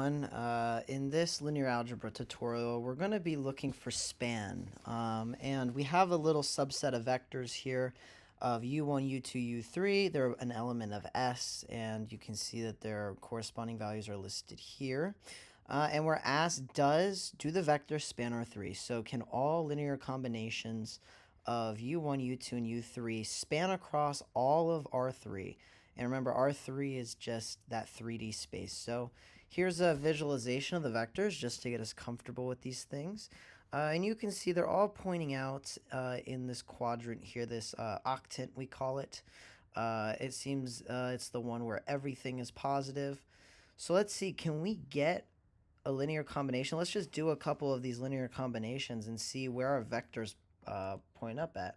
In this linear algebra tutorial, we're going to be looking for span. And we have a little subset of vectors here of u1, u2, u3. They're an element of S, and you can see that their corresponding values are listed here. And we're asked, do the vectors span R3? So can all linear combinations of u1, u2, and u3 span across all of R3? And remember, R3 is just that 3D space. So here's a visualization of the vectors just to get us comfortable with these things. And you can see they're all pointing out in this quadrant here, this octant we call it. It seems it's the one where everything is positive. So let's see, can we get a linear combination? Let's just do a couple of these linear combinations and see where our vectors point up at.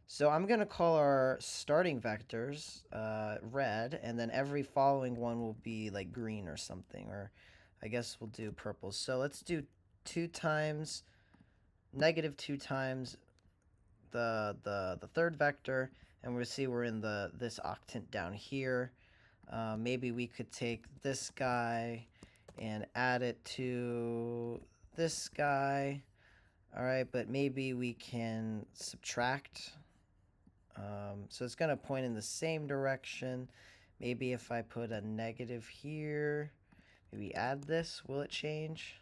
So I'm going to call our starting vectors red, and then every following one will be like green or something, or I guess we'll do purple. So let's do 2 times, negative 2 times the third vector, and we'll see we're in this octant down here. Maybe we could take this guy and add it to this guy. All right, but maybe we can subtract. So it's going to point in the same direction. Maybe if I put a negative here, maybe add this, will it change?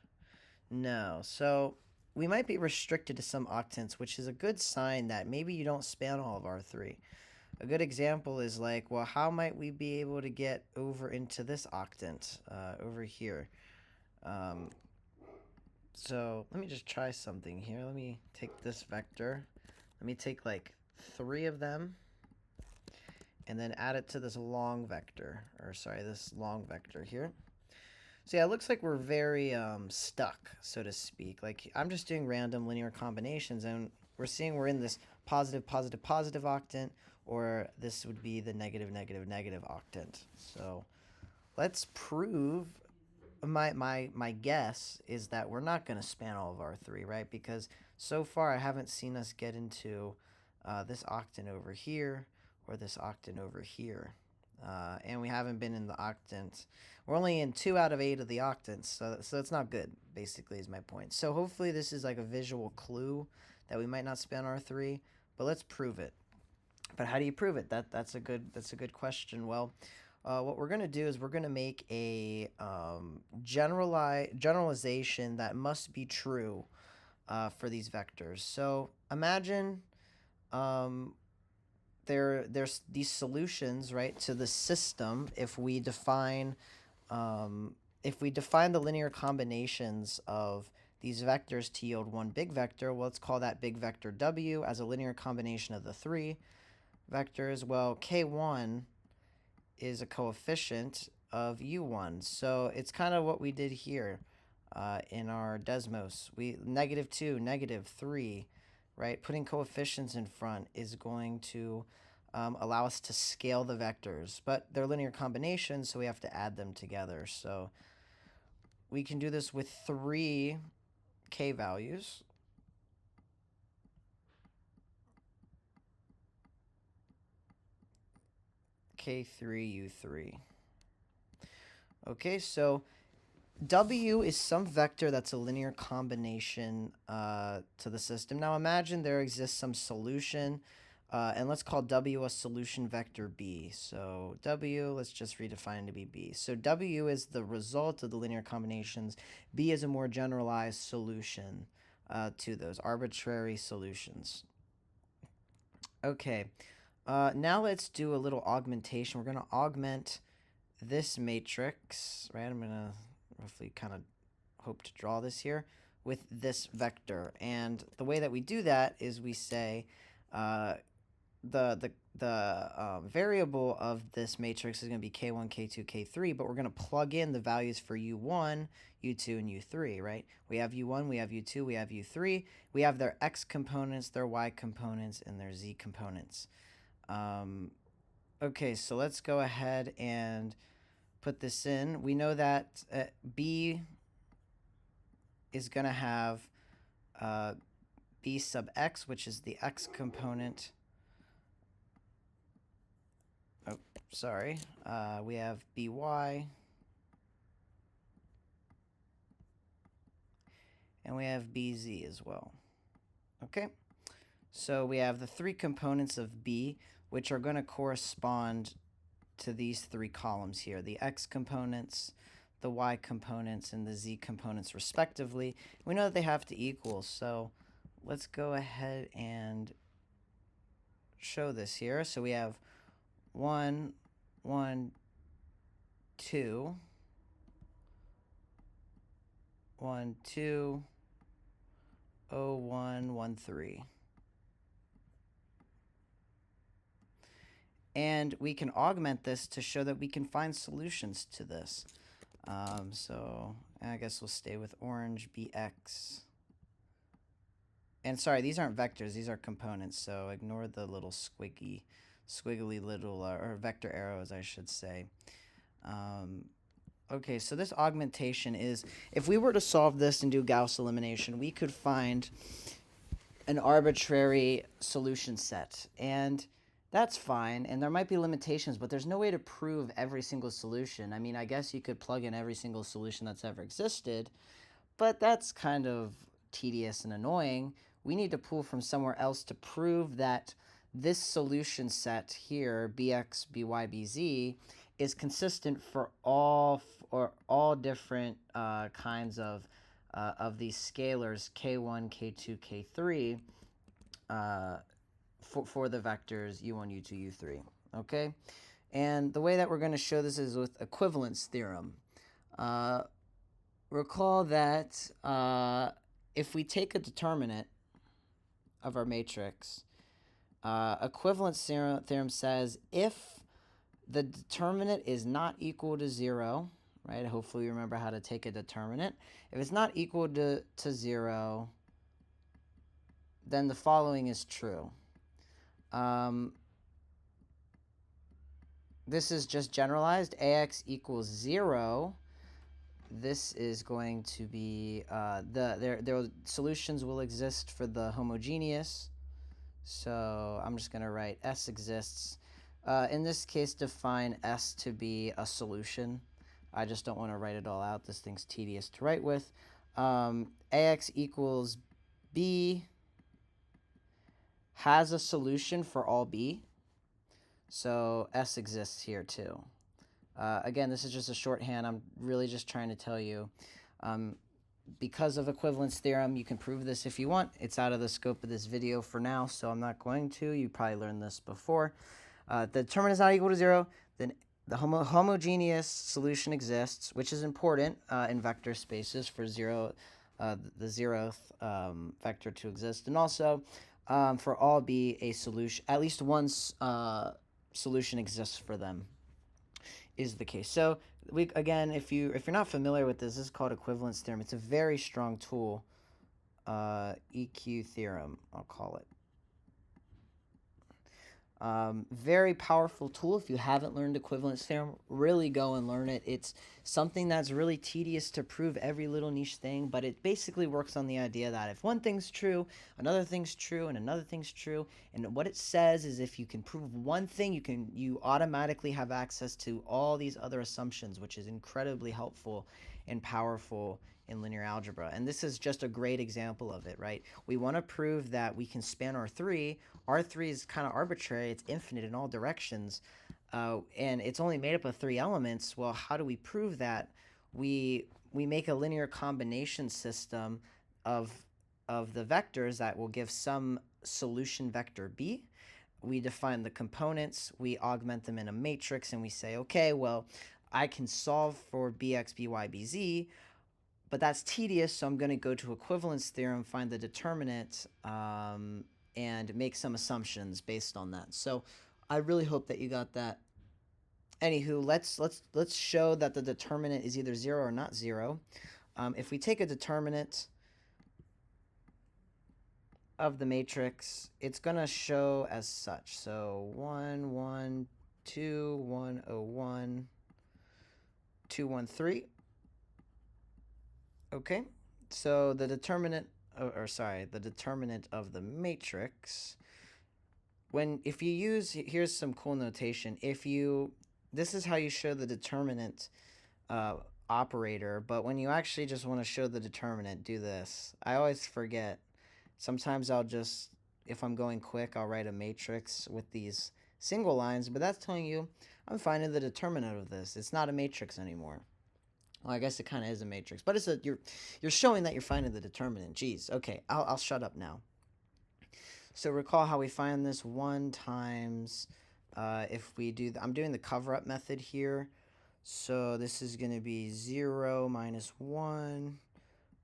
No. So we might be restricted to some octants, which is a good sign that maybe you don't span all of R3. A good example is like, well, how might we be able to get over into this octant over here? So let me just try something here. Let me take this vector. Let me take like 3 of them and then add it to this long vector, or sorry, this long vector here. So yeah, it looks like we're very stuck, so to speak. Like I'm just doing random linear combinations, and we're seeing we're in this positive, positive, positive octant, or this would be the negative, negative, negative octant. So let's prove. My guess is that we're not going to span all of R3, right? Because so far I haven't seen us get into this octant over here or this octant over here. And we haven't been in the octant. We're only in 2 out of 8 of the octants, so it's not good, basically, is my point. So hopefully this is like a visual clue that we might not span R3, but let's prove it. But how do you prove it? That's a good question. Well, what we're going to do is we're going to make a generalization that must be true for these vectors. So imagine there's these solutions, right, to the system. If we define the linear combinations of these vectors to yield one big vector, well, let's call that big vector W as a linear combination of the 3 vectors. Well, K1 is a coefficient of U1. So it's kind of what we did here in our Desmos. We -2, -3, right? Putting coefficients in front is going to allow us to scale the vectors. But they're linear combinations, so we have to add them together. So we can do this with 3 k values. K3, U3. Okay, so W is some vector that's a linear combination to the system. Now imagine there exists some solution, and let's call W a solution vector B. So W, let's just redefine to be B. So W is the result of the linear combinations. B is a more generalized solution to those arbitrary solutions. Okay, now let's do a little augmentation. We're going to augment this matrix, right? I'm going to roughly kind of hope to draw this here with this vector. And the way that we do that is we say the variable of this matrix is going to be K1, K2, K3, but we're going to plug in the values for U1, U2, and U3, right? We have U1, we have U2, we have U3. We have their X components, their Y components, and their Z components. Okay, so let's go ahead and put this in. We know that B is going to have B sub X, which is the X component. Oh, sorry. We have BY and we have BZ as well. Okay, so we have the three components of B, which are going to correspond to these three columns here, the X components, the Y components, and the Z components respectively. We know that they have to equal, so let's go ahead and show this here. So we have 1, 1, 2, 1, 2, 0, 1, 1, 3. And we can augment this to show that we can find solutions to this. So I guess we'll stay with orange, BX. And sorry, these aren't vectors, these are components, so ignore the little squiggly little, or vector arrows, I should say. Okay, so this augmentation is, if we were to solve this and do Gauss elimination, we could find an arbitrary solution set. And that's fine, and there might be limitations, but there's no way to prove every single solution. I mean, I guess you could plug in every single solution that's ever existed, but that's kind of tedious and annoying. We need to pull from somewhere else to prove that this solution set here, Bx, By, Bz, is consistent for all different kinds of these scalars, k1, k2, k3, for the vectors u1, u2, u3, okay? And the way that we're going to show this is with equivalence theorem. Recall that if we take a determinant of our matrix, equivalence theorem says if the determinant is not equal to 0, right? Hopefully you remember how to take a determinant. If it's not equal to 0, then the following is true. This is just generalized. AX equals 0. This is going to be, their solutions will exist for the homogeneous. So I'm just going to write S exists. In this case, define S to be a solution. I just don't want to write it all out. This thing's tedious to write with. AX equals B has a solution for all B. So S exists here too. Again, this is just a shorthand. I'm really just trying to tell you, because of equivalence theorem, you can prove this if you want. It's out of the scope of this video for now, so I'm not going to. You probably learned this before. The determinant is not equal to 0, then the homogeneous solution exists, which is important in vector spaces for the 0th vector to exist, and also for all B, a solution, at least one solution exists for them, is the case. So again, if you're not familiar with this is called equivalence theorem. It's a very strong tool. EQ theorem, I'll call it. Very powerful tool. If you haven't learned equivalence theorem, really go and learn it. It's something that's really tedious to prove every little niche thing, but it basically works on the idea that if one thing's true, another thing's true, and another thing's true, and what it says is if you can prove one thing, you automatically have access to all these other assumptions, which is incredibly helpful and powerful in linear algebra. And this is just a great example of it, right? We want to prove that we can span R3. R3 is kind of arbitrary. It's infinite in all directions. And it's only made up of 3 elements. Well, how do we prove that? We make a linear combination system of the vectors that will give some solution vector B. We define the components. We augment them in a matrix, and we say, okay, well, I can solve for Bx, By, Bz, but that's tedious, so I'm going to go to equivalence theorem, find the determinant, and make some assumptions based on that. So I really hope that you got that. Anywho, let's show that the determinant is either 0 or not 0. If we take a determinant of the matrix, it's going to show as such. So 1, 1, 2, 1, 0, 1, 2, 1, 3. Okay, so the determinant, the determinant of the matrix, if you use, here's some cool notation. This is how you show the determinant operator, but when you actually just want to show the determinant, do this. I always forget. Sometimes I'll just, if I'm going quick, I'll write a matrix with these single lines, but that's telling you I'm finding the determinant of this. It's not a matrix anymore. Well, I guess it kind of is a matrix, but it's you're showing that you're finding the determinant. Geez, okay, I'll shut up now. So recall how we find this 1 times, if we do, I'm doing the cover-up method here. So this is going to be 0 minus 1.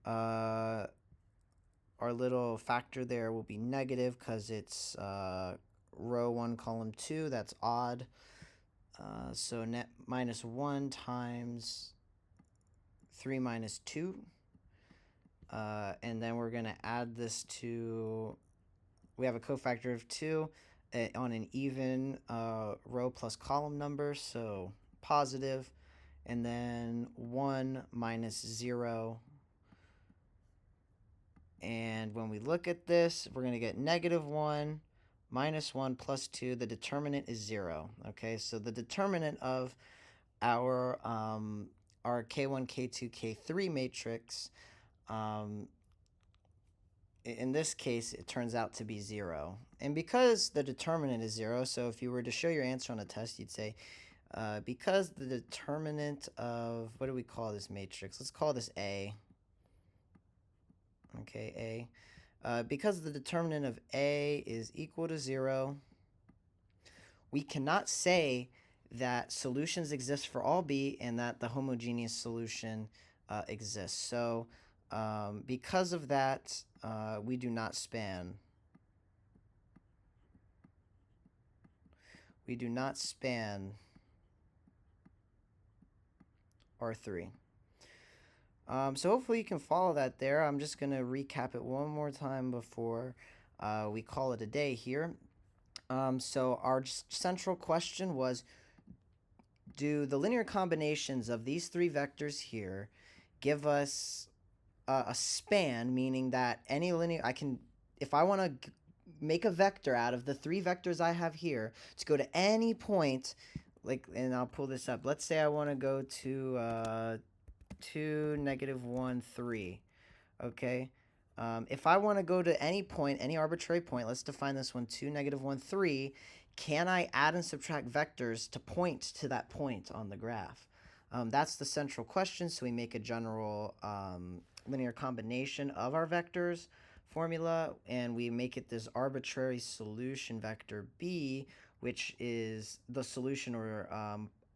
Our little factor there will be negative because it's row 1, column 2. That's odd. So net minus 1 times 3 minus 2. And then we're going to add this to, we have a cofactor of 2 on an even row plus column number, so positive. And then 1 minus 0. And when we look at this, we're going to get negative 1 minus 1 plus 2. The determinant is 0. Okay, so the determinant of our K1, K2, K3 matrix, in this case, it turns out to be 0. And because the determinant is 0, so if you were to show your answer on a test, you'd say, because the determinant of, what do we call this matrix? Let's call this A. Okay, A. Because the determinant of A is equal to 0, we cannot say that solutions exist for all B and that the homogeneous solution exists. So because of that, we do not span. We do not span R3. So hopefully you can follow that there. I'm just going to recap it one more time before we call it a day here. So our central question was, do the linear combinations of these 3 vectors here give us a span, meaning that any linear, if I want to make a vector out of the 3 vectors I have here to go to any point, like, and I'll pull this up. Let's say I want to go to 2, negative 1, 3. Okay. If I want to go to any point, any arbitrary point, let's define this one, 2, negative 1, 3, can I add and subtract vectors to point to that point on the graph? That's the central question, so we make a general linear combination of our vectors formula, and we make it this arbitrary solution vector B, which is the solution, or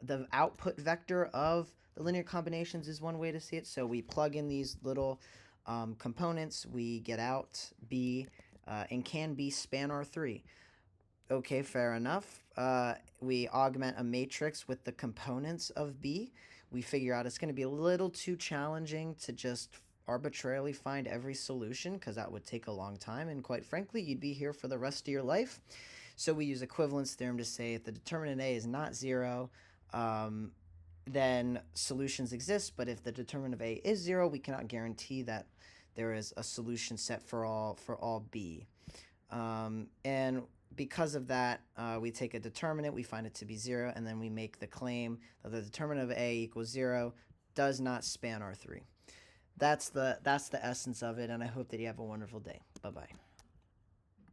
the output vector of the linear combinations is one way to see it. So we plug in these little components, we get out B, and can B span R3? Okay, fair enough. We augment a matrix with the components of B. We figure out it's going to be a little too challenging to just arbitrarily find every solution, because that would take a long time, and quite frankly, you'd be here for the rest of your life. So we use equivalence theorem to say if the determinant A is not 0, then solutions exist, but if the determinant of A is 0, we cannot guarantee that there is a solution set for all B. And because of that, we take a determinant, we find it to be 0, and then we make the claim that the determinant of A equals 0 does not span R3. That's the essence of it, and I hope that you have a wonderful day. Bye-bye.